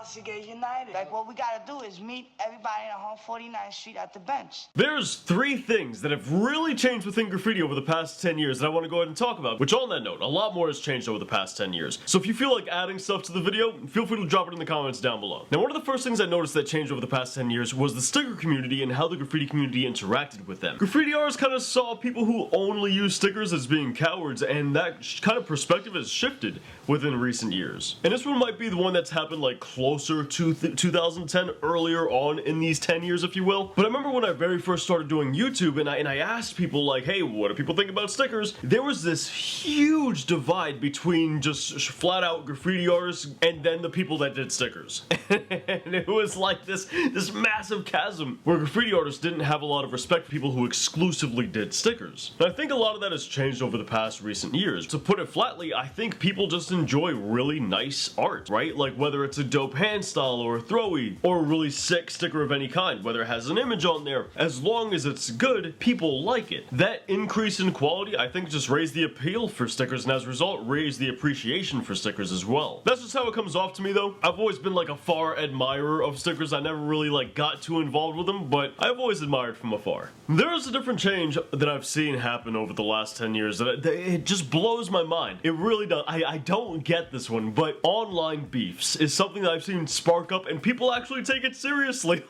else to get united. Like, what we gotta do is meet everybody on 149th Street at the bench. There's 3 things that have really changed within graffiti over the past 10 years that I want to go ahead and talk about, which on that note, a lot more has changed over the past 10 years. So if you feel like adding stuff to the video, feel free to drop it in the comments down below. Now, one of the first things I noticed that changed over the past 10 years was the sticker community and how the graffiti community interacted with them. Graffiti artists kind of saw people who only use stickers as being cowards, and that kind of perspective has shifted within recent years. And this one might be the one that's happened like closer to 2010, earlier on in these 10 years, if you will. But I remember when I very first started doing YouTube and I asked people like, hey, what do people think about stickers? There was this huge divide between just flat out graffiti artists and then the people that did stickers. And it was like this massive chasm where graffiti artists didn't have a lot of respect for people who exclusively did stickers. And I think a lot of that has changed over the past recent years. To put it flatly, I think people just enjoy really nice art, right? Like whether it's a dope hand style or a throwy or a really sick sticker of any kind, whether it has an image on there, as long as it's good, people like it. That increase in quality, I think, just raised the appeal for stickers, and as a result, raised the appreciation for stickers as well. That's just how it comes off to me, though. I've always been like a far admirer of stickers. I never really like got too involved with them, but I've always admired from afar. There is a different change that I've seen happen over the last 10 years that it just blows my mind. It really does. I don't get this one, but online beefs is something that I've seen spark up, and people actually take it seriously.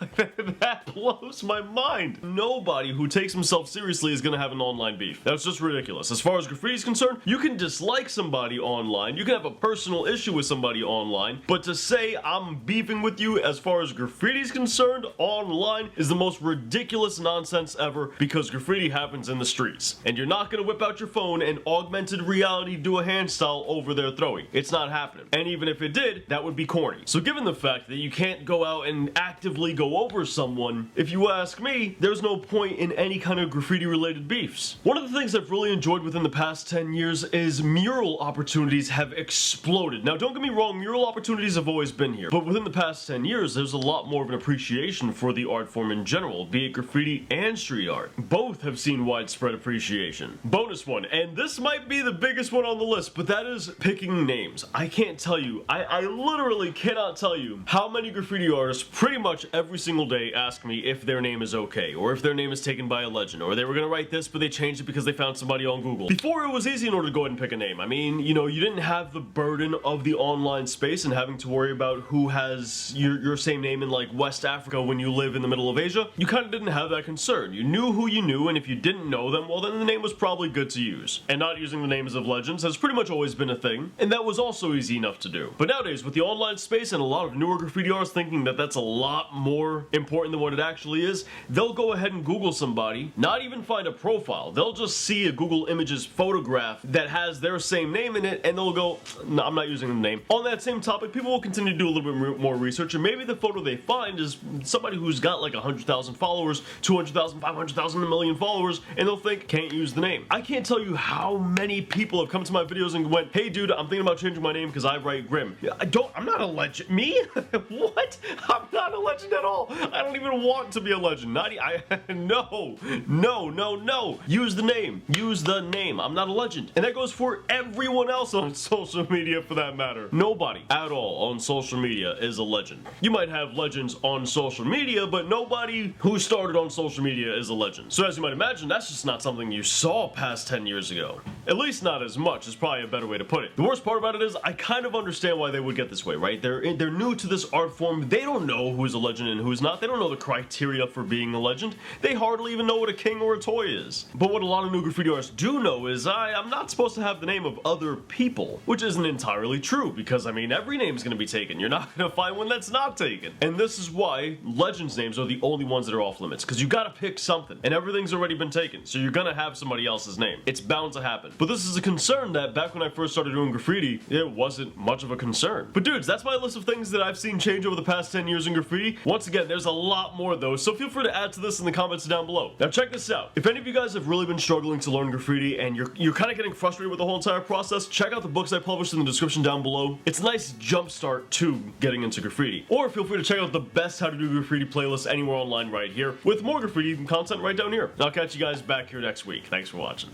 That blows my mind. Nobody who takes himself seriously is gonna have an online beef. That's just ridiculous. As far as graffiti is concerned, you can dislike somebody online, you can have a personal issue with somebody online, but to say I'm beefing with you as far as graffiti is concerned online is the most ridiculous nonsense ever, because graffiti happens in the streets, and you're not gonna whip out your phone and augmented reality do a hand style over their throwing. It's not happening. And even if it did, that would be corny. So given the fact that you can't go out and actively go over someone, if you ask me, there's no point in any kind of graffiti related beefs. One of the things I've really enjoyed within the past 10 years is mural opportunities have exploded. Now don't get me wrong, mural opportunities have always been here, but within the past 10 years there's a lot more of an appreciation for the art form in general, be it graffiti and street art. Both have seen widespread appreciation. Bonus one, and this might be the biggest one on the list, but that is picking names. I can't tell you, I literally cannot tell you how many graffiti artists pretty much every single day ask me if their name is okay, or if their name is taken by a legend, or they were gonna write this but they changed it because they found somebody on Google. Before, it was easy in order to go ahead and pick a name. I mean, you know, you didn't have the burden of the online space and having to worry about who has your same name in like West Africa when you live in the middle of Asia. You kind of didn't have that concern. You knew who you knew, and if you didn't know them, well then the name was probably good to use. And not using the names of legends has pretty much always been a thing, and that was also easy enough to do. But nowadays, with the online space and a lot of newer graffiti artists thinking that that's a lot more important than what it actually is, they'll go ahead and Google somebody, not even find a profile. They'll just see a Google Images photograph that has their same name in it, and they'll go, no, I'm not using the name. On that same topic, people will continue to do a little bit more research, and maybe the photo they find is somebody who's got like 100,000 followers, 200,000, 500,000, a million followers, and they'll think, can't use the name. I can't tell you how many people have come to my videos and went, hey dude, I'm thinking about changing my name because I write Grim. I'm not a legend. Me? What? I'm not a legend at all. I don't even want to be a legend. No. Use the name. Use the name. I'm not a legend. And that goes for everyone else on social media for that matter. Nobody at all on social media is a legend. You might have legends on social media, but nobody who started on social media is a legend. So as you might imagine, that's just not something you saw past 10 years ago. At least not as much is probably a better way to put it. The worst part about it is I kind of understand why they would get this way, right? They're new to this art form. They don't know who's a legend and who's not. They don't know the criteria for being a legend. They hardly even know what a king or a toy is. But what a lot of new graffiti artists do know is I'm not supposed to have the name of other people, which isn't entirely true because, I mean, every name's gonna be taken. You're not gonna find one that's not taken. And this is why legends' names are the only ones that are off limits, because you gotta pick something, and everything's already been taken, so you're gonna have somebody else's name. It's bound to happen. But this is a concern that back when I first started doing graffiti, it wasn't much of a concern. But dudes, that's my list of things that I've seen change over the past 10 years in graffiti. Once again, there's a lot more though, so feel free to add to this in the comments down below. Now check this out. If any of you guys have really been struggling to learn graffiti and you're kind of getting frustrated with the whole entire process, check out the books I published in the description down below. It's a nice jump start to getting into graffiti. Or feel free to check out the best how to do graffiti playlist anywhere online right here with more graffiti content right down here. And I'll catch you guys back here next week. Thanks for watching.